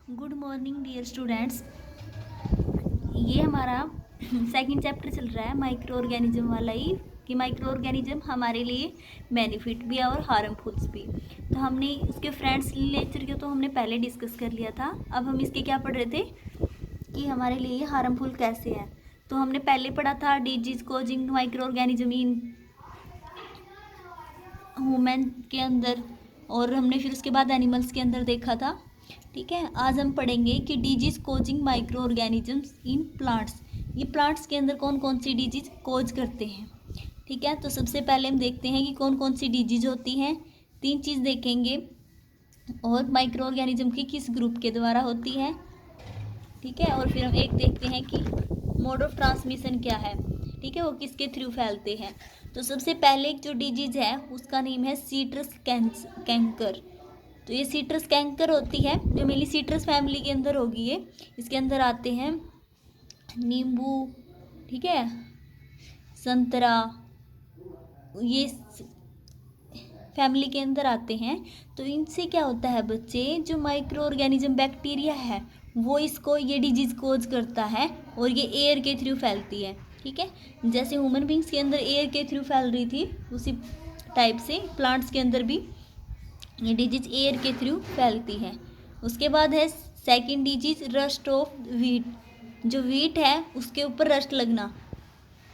Good morning dear students. ये हमारा second chapter चल रहा है माइक्रो ऑर्गेनिज्म वाला ही, कि माइक्रो ऑर्गेनिज्म हमारे लिए बेनिफिट भी है और हार्मफुल्स भी। तो हमने उसके फ्रेंड्स नेचर के तो हमने पहले डिस्कस कर लिया था। अब हम इसके क्या पढ़ रहे थे कि हमारे लिए ये हार्मफुल कैसे है। तो हमने पहले पढ़ा था disease causing micro organism in human के अंदर, और हमने फिर उसके बाद एनिमल्स के अंदर देखा था। ठीक है, आज हम पढ़ेंगे कि disease causing micro organisms in plants. ये प्लांट्स के अंदर कौन कौन सी डिजीज कोज करते हैं। ठीक है, तो सबसे पहले हम देखते हैं कि कौन कौन सी डिजीज होती हैं। तीन चीज़ देखेंगे, और माइक्रो ऑर्गेनिज्म की किस ग्रुप के द्वारा होती है। ठीक है, और फिर हम एक देखते हैं कि मोड ऑफ ट्रांसमिशन क्या है। ठीक है, वो किसके थ्रू फैलते हैं। तो सबसे पहले जो डिजीज है उसका नेम है सीट्रस कैंकर। तो ये सीट्रस कैंकर होती है जो मेनली सीट्रस फैमिली के अंदर होगी। ये इसके अंदर आते हैं नींबू, ठीक है, संतरा, ये फैमिली के अंदर आते हैं। तो इनसे क्या होता है बच्चे, जो माइक्रो ऑर्गेनिज्म बैक्टीरिया है वो इसको ये डिजीज कोज करता है, और ये एयर के थ्रू फैलती है। ठीक है, जैसे ह्यूमन बींग्स के अंदर एयर के थ्रू फैल रही थी, उसी टाइप से प्लांट्स के अंदर भी ये डिजीज एयर के थ्रू फैलती है। उसके बाद है second disease rust of wheat. जो वीट है उसके ऊपर रस्ट लगना।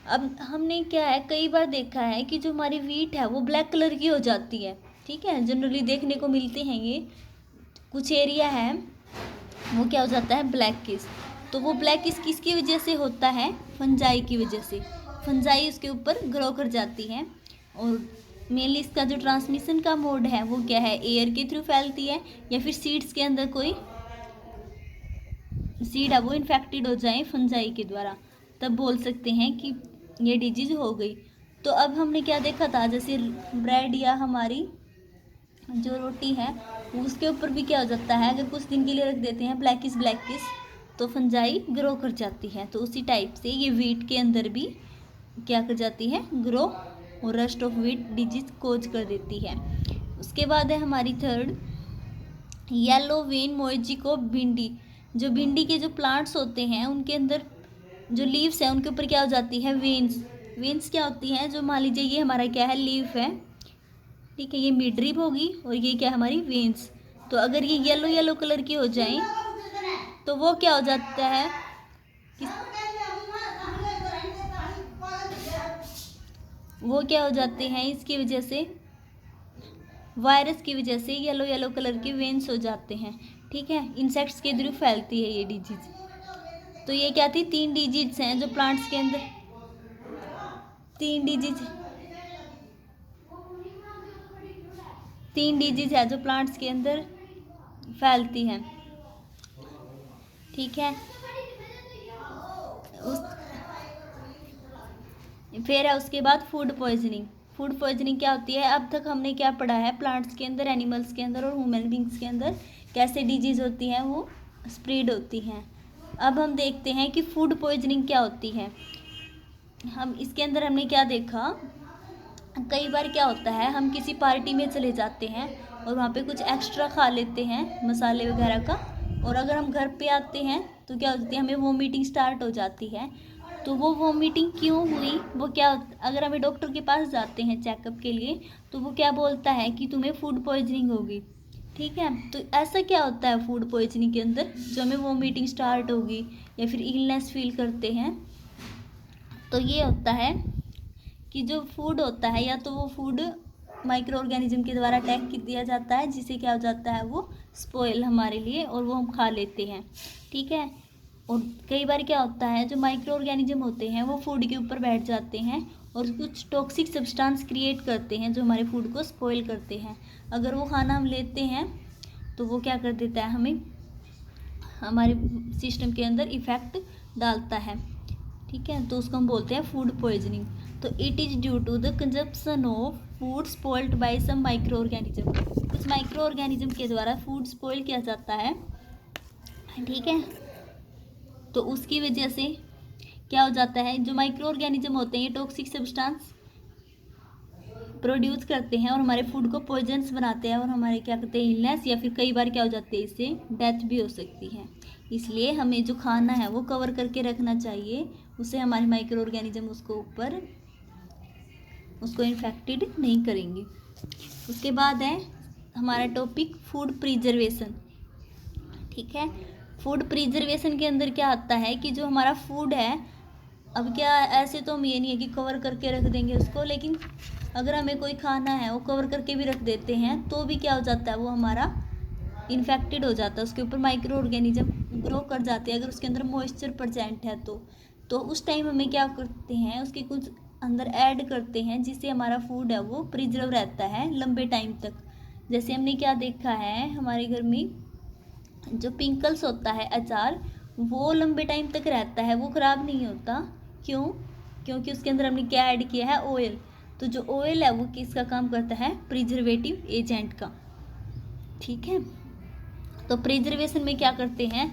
अब हमने क्या है, कई बार देखा है कि जो हमारी वीट है वो ब्लैक कलर की हो जाती है। ठीक है, जनरली देखने को मिलते हैं ये कुछ एरिया है, वो क्या हो जाता है, ब्लैक किस। तो वो ब्लैक किस किसकी वजह से होता है, फंजाई की वजह से। फंजाई उसके ऊपर ग्रो कर जाती है, और मेनली इसका जो ट्रांसमिशन का मोड है वो क्या है, एयर के थ्रू फैलती है, या फिर सीड्स के अंदर कोई सीड है वो इन्फेक्टेड हो जाए फंजाई के द्वारा, तब बोल सकते हैं कि ये डिजीज हो गई। तो अब हमने क्या देखा था, जैसे ब्रेड या हमारी जो रोटी है उसके ऊपर भी क्या हो जाता है, अगर कुछ दिन के लिए रख देते हैं ब्लैकिस तो फंजाई ग्रो कर जाती है। तो उसी टाइप से ये वीट के अंदर भी क्या कर जाती है, ग्रो, और rust of wheat disease cause कर देती है। उसके बाद है हमारी थर्ड येलो वेन मोइजिको भिंडी। जो भिंडी के जो प्लांट्स होते हैं उनके अंदर जो लीव्स हैं उनके ऊपर क्या हो जाती है, वेन्स। वेन्स क्या होती हैं, जो मान लीजिए ये हमारा क्या है, लीफ है, ठीक है, ये मिडरिप होगी, और ये क्या है, हमारी वेन्स। तो अगर ये येलो येलो कलर की हो जाए तो वो क्या हो जाता है, वो क्या हो जाते हैं, इसकी वजह से, वायरस की वजह से येलो येलो कलर के वेन्स हो जाते हैं। ठीक है, इंसेक्ट्स के थ्रू फैलती है ये डिजीज। तो ये क्या थी, तीन डिजीज हैं जो प्लांट्स के अंदर, तीन डिजीज है जो प्लांट्स के अंदर फैलती हैं। ठीक है, उस फिर है उसके बाद फूड पॉइजनिंग। फूड पॉइजनिंग क्या होती है, अब तक हमने क्या पढ़ा है, प्लांट्स के अंदर, एनिमल्स के अंदर और ह्यूमन बींग्स के अंदर कैसे डिजीज होती हैं, वो स्प्रेड होती हैं। अब हम देखते हैं कि फूड पॉइजनिंग क्या होती है। हम इसके अंदर हमने क्या देखा, कई बार क्या होता है, हम किसी पार्टी में चले जाते हैं और वहाँ पे कुछ एक्स्ट्रा खा लेते हैं मसाले वगैरह का, और अगर हम घर पे आते हैं तो क्या होती है, हमें वोमिटिंग स्टार्ट हो जाती है। तो वो वोमिटिंग क्यों हुई, वो क्या, अगर हमें डॉक्टर के पास जाते हैं चेकअप के लिए तो वो क्या बोलता है कि तुम्हें फूड पॉइजनिंग होगी। ठीक है, तो ऐसा क्या होता है फूड पॉइजनिंग के अंदर, जो हमें वोमिटिंग स्टार्ट होगी या फिर इलनेस फील करते हैं। तो ये होता है कि जो फूड होता है, या तो वो फूड माइक्रो ऑर्गेनिज्म के द्वारा अटैक दिया जाता है, जिससे क्या हो जाता है, वो स्पॉइल हमारे लिए, और वो हम खा लेते हैं। ठीक है, और कई बार क्या होता है, जो माइक्रो ऑर्गेनिज्म होते हैं वो फूड के ऊपर बैठ जाते हैं और कुछ टॉक्सिक सब्सटेंस क्रिएट करते हैं जो हमारे फूड को स्पॉइल करते हैं। अगर वो खाना हम लेते हैं तो वो क्या कर देता है, हमें हमारे सिस्टम के अंदर इफ़ेक्ट डालता है। ठीक है, तो उसको हम बोलते हैं फूड पॉइजनिंग। तो it is due to the consumption of food spoiled by some micro organism. कुछ माइक्रो ऑर्गेनिज्म के द्वारा फूड स्पॉइल किया जाता है। ठीक है, तो उसकी वजह से क्या हो जाता है, जो माइक्रो ऑर्गेनिज्म होते हैं ये टॉक्सिक सब्सटेंस प्रोड्यूस करते हैं और हमारे फूड को पॉइजनस बनाते हैं और हमारे क्या करते हैं इलनेस या फिर कई बार क्या हो जाती है इससे डेथ भी हो सकती है। इसलिए हमें जो खाना है वो कवर करके रखना चाहिए, उससे हमारे माइक्रो ऑर्गेनिज्म उसको इन्फेक्टेड नहीं करेंगे। उसके बाद है हमारा टॉपिक फूड प्रिजर्वेशन। ठीक है, फूड प्रिजर्वेशन के अंदर क्या आता है कि जो हमारा फूड है, अब क्या ऐसे तो हम ये नहीं है कि कवर करके रख देंगे उसको, लेकिन अगर हमें कोई खाना है वो कवर करके भी रख देते हैं तो भी क्या हो जाता है, वो हमारा इन्फेक्टेड हो जाता है, उसके ऊपर माइक्रो ऑर्गेनिज्म ग्रो कर जाते हैं अगर उसके अंदर मॉइस्चर प्रेजेंट है तो उस टाइम हमें क्या करते हैं, उसके कुछ अंदर ऐड करते हैं जिससे हमारा फूड है वो प्रिजर्व रहता है लंबे टाइम तक। जैसे हमने क्या देखा है, हमारे घर में जो पिंकल्स होता है अचार, वो लंबे टाइम तक रहता है, वो ख़राब नहीं होता। क्यों? क्योंकि उसके अंदर हमने क्या ऐड किया है, ऑयल। तो जो ऑयल है वो किसका काम करता है, प्रिजर्वेटिव एजेंट का। ठीक है, तो प्रिजर्वेशन में क्या करते हैं,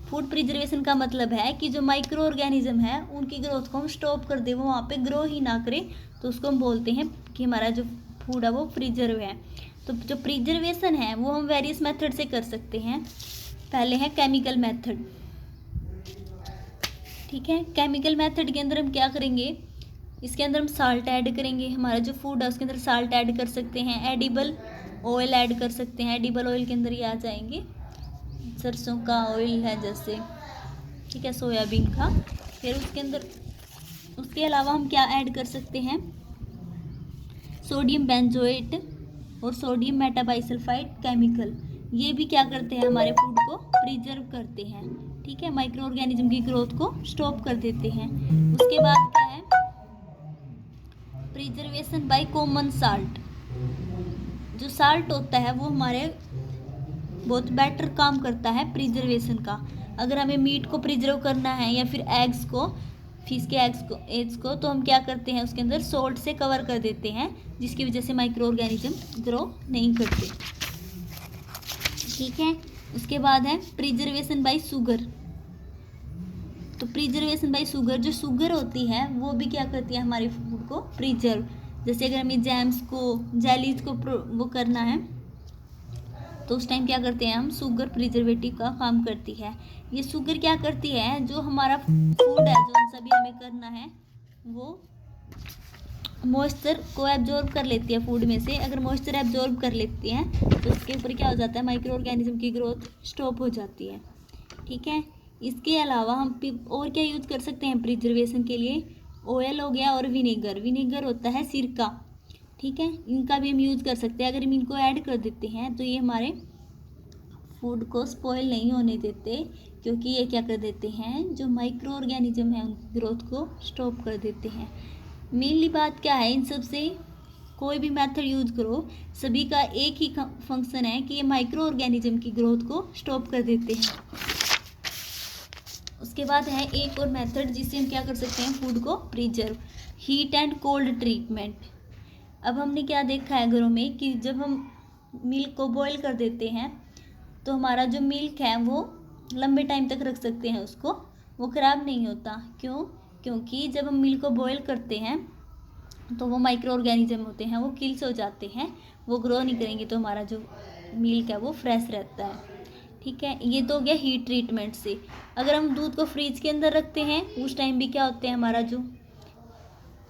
फूड प्रिजर्वेशन का मतलब है कि जो माइक्रो ऑर्गेनिज्म है उनकी ग्रोथ को हम स्टॉप कर दे, वो वहाँ पे ग्रो ही ना करे, तो उसको हम बोलते हैं कि हमारा जो फूड है वो प्रिजर्व है। तो जो प्रिजर्वेशन है वो हम वेरियस मेथड से कर सकते हैं। पहले है केमिकल मेथड। ठीक है, केमिकल मेथड के अंदर हम क्या करेंगे, इसके अंदर हम साल्ट ऐड करेंगे, हमारा जो फूड है उसके अंदर साल्ट ऐड कर सकते हैं, एडिबल ऑयल ऐड कर सकते हैं। एडिबल ऑयल के अंदर ये आ जाएंगे सरसों का ऑयल है जैसे, ठीक है, सोयाबीन का। फिर उसके अंदर उसके अलावा हम क्या ऐड कर सकते हैं, सोडियम बेंजोएट और सोडियम मेटाबाइसल्फाइड केमिकल। ये भी क्या करते हैं, हमारे फूड को प्रिजर्व करते हैं। ठीक है, माइक्रो ऑर्गेनिज्म की ग्रोथ को स्टॉप कर देते हैं। उसके बाद क्या है, प्रिजर्वेशन बाय कॉमन साल्ट। जो साल्ट होता है वो हमारे बहुत बेटर काम करता है प्रिजर्वेशन का। अगर हमें मीट को प्रिजर्व करना है या फिर एग्स को, फिश के एग्स को, तो हम क्या करते हैं, उसके अंदर सोल्ट से कवर कर देते हैं, जिसकी वजह से माइक्रो ऑर्गेनिज्म ग्रो नहीं करते। ठीक है, उसके बाद है प्रिजर्वेशन बाय शुगर। तो प्रिजर्वेशन बाय शुगर, जो शुगर होती है वो भी क्या करती है, हमारे फूड को प्रिजर्व। जैसे अगर हमें जैम्स को, जेलीज को वो करना है तो उस टाइम क्या करते हैं हम, शुगर प्रिजर्वेटिव का काम करती है। ये शुगर क्या करती है, जो हमारा फूड है जो सभी हमें करना है वो मॉइस्चर को एब्जॉर्ब कर लेती है फूड में से। अगर मॉइस्चर एब्जॉर्ब कर लेती है तो उसके ऊपर क्या हो जाता है, माइक्रो ऑर्गेनिज्म की ग्रोथ स्टॉप हो जाती है। ठीक है, इसके अलावा हम और क्या यूज़ कर सकते हैं प्रिजर्वेशन के लिए, ऑयल हो गया और विनेगर। विनेगर होता है सिरका। ठीक है, इनका भी हम यूज़ कर सकते हैं। अगर हम इनको ऐड कर देते हैं तो ये हमारे फूड को स्पॉइल नहीं होने देते, क्योंकि ये क्या कर देते हैं, जो माइक्रो ऑर्गेनिज्म है उनकी ग्रोथ को स्टॉप कर देते हैं। मेनली बात क्या है, इन सब से कोई भी मेथड यूज करो, सभी का एक ही फंक्शन है कि ये माइक्रो ऑर्गेनिज्म की ग्रोथ को स्टॉप कर देते हैं। उसके बाद है एक और मेथड जिससे हम क्या कर सकते हैं, फूड को preserve, heat and cold treatment. अब हमने क्या देखा है घरों में कि जब हम मिल्क को बॉईल कर देते हैं तो हमारा जो मिल्क है वो लंबे टाइम तक रख सकते हैं उसको, वो ख़राब नहीं होता। क्यों? क्योंकि जब हम मिल्क को बॉईल करते हैं तो वो माइक्रो ऑर्गेनिज्म होते हैं वो किल्स हो जाते हैं, वो ग्रो नहीं करेंगे, तो हमारा जो मिल्क है वो फ्रेश रहता है। ठीक है, ये तो हो गया हीट ट्रीटमेंट से। अगर हम दूध को फ्रिज के अंदर रखते हैं उस टाइम भी क्या होते हैं, हमारा जो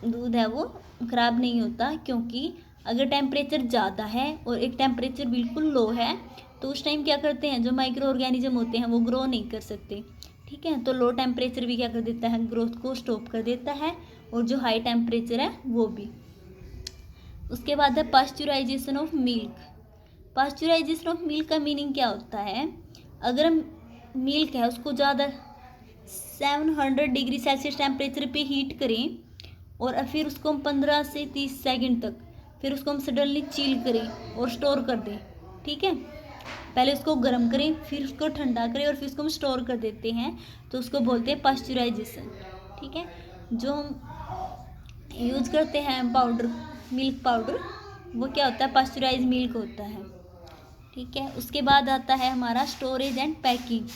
दूध है वो ख़राब नहीं होता, क्योंकि अगर टेम्परेचर ज़्यादा है और एक टेम्परेचर बिल्कुल लो है तो उस टाइम क्या करते हैं, जो माइक्रो ऑर्गेनिज्म होते हैं वो ग्रो नहीं कर सकते। ठीक है, तो लो टेम्परेचर भी क्या कर देता है, ग्रोथ को स्टॉप कर देता है, और जो हाई टेम्परेचर है वो भी। उसके बाद है pasteurisation of milk. Pasteurisation of milk का मीनिंग क्या होता है, अगर हम मिल्क है उसको ज़्यादा 700 डिग्री सेल्सियस टेम्परेचर पे हीट करें और फिर उसको हम 15 से 30 सेकंड तक, फिर उसको हम सडनली चिल करें और स्टोर कर दें। ठीक है, पहले उसको गर्म करें, फिर उसको ठंडा करें और फिर उसको हम स्टोर कर देते हैं, तो उसको बोलते हैं पास्चुराइजेशन। ठीक है, जो हम यूज़ करते हैं पाउडर, मिल्क पाउडर, वो क्या होता है, पास्चुराइज मिल्क होता है। ठीक है, उसके बाद आता है हमारा स्टोरेज एंड पैकिंग।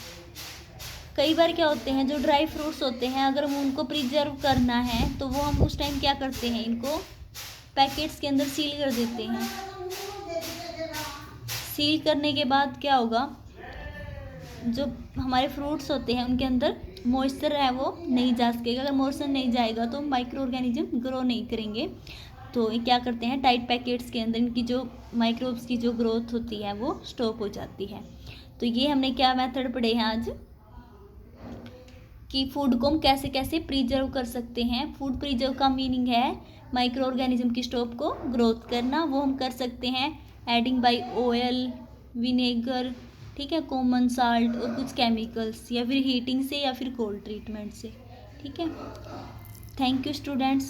कई बार क्या होते हैं, जो ड्राई फ्रूट्स होते हैं अगर हम उनको प्रिजर्व करना है तो वो हम उस टाइम क्या करते हैं, इनको पैकेट्स के अंदर सील कर देते हैं। सील करने के बाद क्या होगा, जो हमारे फ्रूट्स होते हैं उनके अंदर मॉइस्चर है वो नहीं जा सकेगा। अगर मॉइस्चर नहीं जाएगा तो माइक्रो ऑर्गेनिज्म ग्रो नहीं करेंगे। तो ये क्या करते हैं, टाइट पैकेट्स के अंदर इनकी जो माइक्रोब्स की जो ग्रोथ होती है वो स्टॉप हो जाती है। तो ये हमने क्या मेथड पढ़े हैं आज कि फूड को हम कैसे कैसे प्रिजर्व कर सकते हैं। फूड प्रिजर्व का मीनिंग है माइक्रो ऑर्गेनिज्म की स्टॉप को ग्रोथ करना। वो हम कर सकते हैं एडिंग बाय ऑयल, विनेगर, ठीक है, कॉमन साल्ट और कुछ केमिकल्स, या फिर हीटिंग से या फिर कोल्ड ट्रीटमेंट से। ठीक है, थैंक यू स्टूडेंट्स।